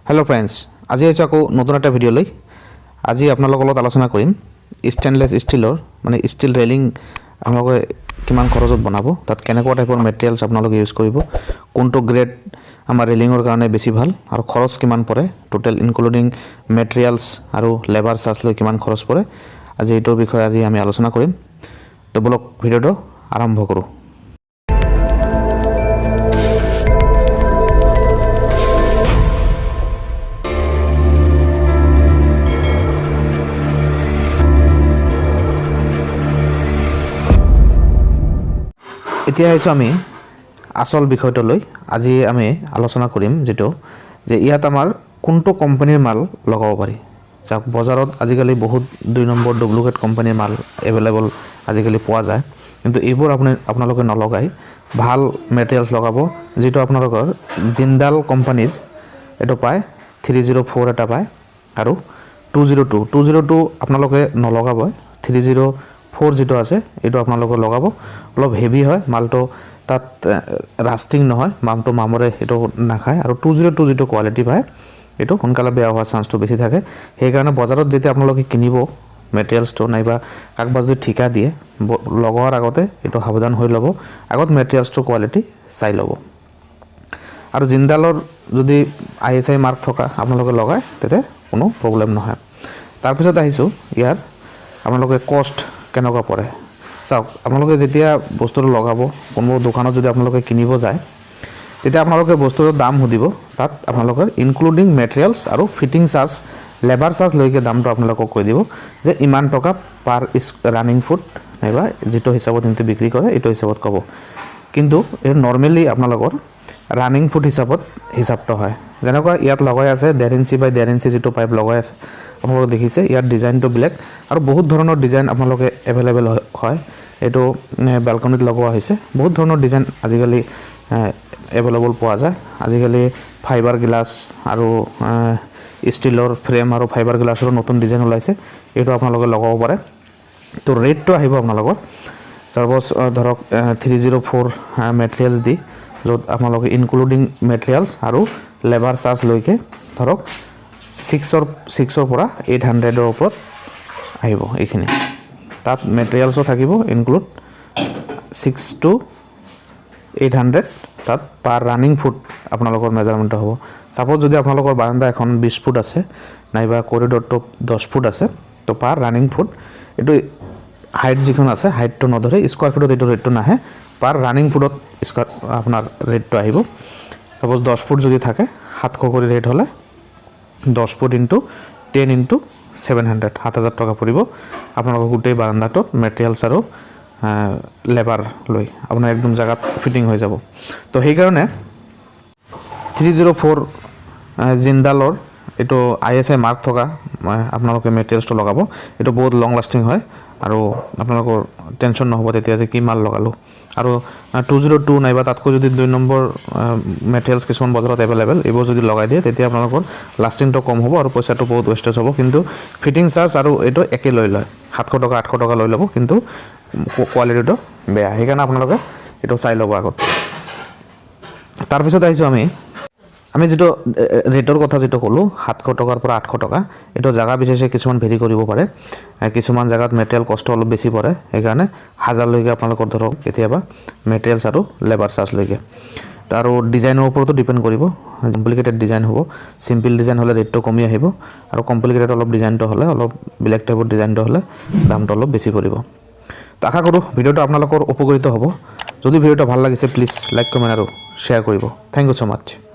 hello friends আজি আছো আকৌ নতুন এটা ভিডিও লৈ আজি আপোনালোকৰ লগত আলোচনা কৰিম স্টেইনলেস ষ্টিলৰ মানে ষ্টিল ৰেলিং আপোনালোকে কিমান খৰচত বনাব তাত কেনেকুৱা টাইপৰ মেটেৰিয়েলছ আপোনালোকে ইউজ কৰিব কোনটো গ্ৰেড আমাৰ ৰেলিংৰ কাৰণে বেছি ভাল আৰু খৰচ কিমান পৰে টোটাল ইনক্লুডিং মেটেৰিয়েলছ আৰু লেবাৰ চাৰ্জ লৈ কিমান খৰচ পৰে আজি এইটোৰ বিষয়ে আজি আমি আলোচনা কৰিম তো বলক ভিডিওটো আৰম্ভ কৰো এতিয়া আইছো আমি আসল বিষয়টো লৈ আজি আমি আলোচনা কৰিম যেটো যে ইয়াত আমাৰ কোনটো কোম্পানীৰ মাল লগাব পাৰি যাক বজাৰত আজিকালি বহুত দুই নম্বৰ ডুপ্লিকেট কোম্পানীৰ মাল अवेलेबल আজিকালি পোৱা যায় কিন্তু এইবোৰ আপোনালোকে নলগাই ভাল মেটেৰিয়েলছ লগাব যেটো আপোনালোকৰ জিন্দাল কোম্পানীৰ এটো পায় 304 এটা পায় আৰু 202 আপোনালোকে নলগাব 304 যেটো আছে এটো আপোনালোকে লগাব অলপ হেভি হয় মালটো তাত রাস্টিং নহয় মামটো মামৰে এটো নাখায় আৰু 202 যেটো কোৱালিটি পায় এটো সোনকালে বেয়া হোৱাৰ চান্সটো বেছি থাকে সেই কাৰণে বজাৰত যেতিয়া আপোনালোকে কিনিব মেটেৰিয়েলছটো নাইবা কাকবাজ যদি ঠিকা দিয়ে লগোৱাৰ আগতে এটো সাৱধান হৈ লব আগত মেটেৰিয়েলছটো কোৱালিটি চাই লব আৰু জিন্দালৰ যদি আইএসআই মাৰ্ক থকা আপোনালোকে লগায় তেতে কোনো প্ৰবলেম নহয় তাৰ পিছত আহিছো ইয়াৰ আপোনালোকে কষ্ট কেনেকুৱা পৰে চাওক আপোনালোকে যেতিয়া বস্তুটো লগাব কোনো দোকানত যদি আপোনালোকে কিনিব যায় তেতিয়া আপোনালোকে বস্তুৰ দাম সুধিব তাত আপোনালোকৰ ইনক্লুডিং মেটেৰিয়েলছ আৰু ফিটিং চাৰ্জ লেবাৰ চাৰ্জ লৈকে দামটো আপোনালোকক কৈ দিব যে ইমান টকা পাৰ ৰানিং ফুট নাইবা যেটো হিচাপত ইনতে বিক্ৰী কৰে এটো হিচাপত কব কিন্তু এ নৰমালি আপোনালোকৰ ৰানিং ফুট হিচাপটো হয় যেনেকুৱা ইয়াত লগাই আছে 1.5 ইঞ্চি বাই 1.5 ইঞ্চি যেটো পাইপ লগাই আছে আপোনালোকে দেখিছে ইয়াৰ ডিজাইনটো ব্ল্যাক আৰু বহুত ধৰণৰ ডিজাইন আপোনালোকে अवेलेबल হয় এটো বালকনিত লগোৱা হৈছে বহুত ধৰণৰ ডিজাইন আজিকালি अवेलेबल পোৱা যায় আজিকালি ফাইবাৰ গ্লাস আৰু ষ্টিলৰ ফ্ৰেম আৰু ফাইবাৰ গ্লাছৰ নতুন ডিজাইন ওলাইছে এটো আপোনালোকে লগাব পাৰে তো ৰেটটো আহিব আপোনালোকৰ সাপোজ ধৰক 304 মেটেৰিয়েলছ দি যত আপোনালোকে ইনক্লুডিং মেটেৰিয়েলছ আৰু লেবাৰ চাৰ্জ লৈকে ধৰক 6 পৰা 800 ৰ ওপৰত আহিব এইখিনি তাত মেটেৰিয়েলছও থাকিব ইনক্লুড 6 to 800 তাত পাৰ ৰানিং ফুট আপোনালোকৰ মেজাৰমেন্ট হ'ব সাপোজ যদি আপোনালোকৰ বাৰান্দা এখন 20 ফুট আছে নাইবা কৰিডৰটো 10 ফুট আছে তো পাৰ ৰানিং ফুট এটো হাইট যিখন আছে হাইটটো নধৰে স্কয়াৰ ফুটত এটো ৰেটটো নাহে পাৰ ৰানিং ফুটত স্কয়াৰ আপোনাৰ ৰেটটো আহিব সাপোজ 10 ফুট যদি থাকে 700 কৰি ৰেট হলে 10 ফুট ইনটু 10 ইনটু 700 7000 টাকা পৰিব আপোনালোকৰ গুটেই বাৰান্দাটো মেটেৰিয়েলছ আৰু লেবাৰ লৈ আপোনাৰ একদম জায়গাত ফিটিং হৈ যাব তো সেই কাৰণে 304 জিন্দালৰ এটো আইএসআই মাৰ্ক থকা আপোনালোকে মেটেৰিয়েলছটো লগাব এটো বহুত লং লাস্টিং হয় আৰু আপোনালোকৰ টেনচন নহব তেতিয়া যে কি মাল লগালো আৰু 202 নাইবা তাতকৈ যদি 2 নম্বৰ মেটেৰিয়েলছ কিছুমান বজাৰত अवेलेबल এবোৰ যদি লগাই দিয়ে তেতিয়া আপোনালোকৰ লাস্টিংটো কম হ'ব আৰু পইচাটো বহুত ওয়েস্টেজ হ'ব কিন্তু ফিটিং চাৰ্জ আৰু এটো একে লৈ লয় 700 টকা 800 টকা লৈ লব কিন্তু কোৱালিটিটো বেয়া সেই কাৰণে আপোনালোকে এটো চাই লব আগত তাৰ পিছত আইছো আমি যেটো ৰেটৰ কথা যেটো কলো 700 টকাৰ পৰা 800 টকা এটো জায়গা বিশেষে কিছুমান ভেৰি কৰিব পাৰে কিছুমান জায়গাত মেটেৰিয়েল কষ্ট অলপ বেছি পৰে এই কাৰণে 1000 লৈকে আপোনালোকৰ ধৰক কেতিয়াবা মেটেৰিয়েলছ আৰু লেবাৰ চাৰ্জ লৈকে আৰু ডিজাইনৰ ওপৰতো ডিপেন্ড কৰিব কমপ্লিকেটেড ডিজাইন হ'ব সিম্পল ডিজাইন হলে ৰেটটো কমি আহিব আৰু কমপ্লিকেটেড অলপ ডিজাইনটো হলে অলপ ব্ল্যাক টাইপৰ ডিজাইনটো হলে দামটো অলপ বেছি পৰিব তো আশা কৰো ভিডিওটো আপোনালোকৰ উপকাৰিত হ'ব যদি ভিডিওটো ভাল লাগিছে প্লিজ লাইক কমেন্ট আৰু শেয়াৰ কৰিব থ্যাংক ইউ সো মাচ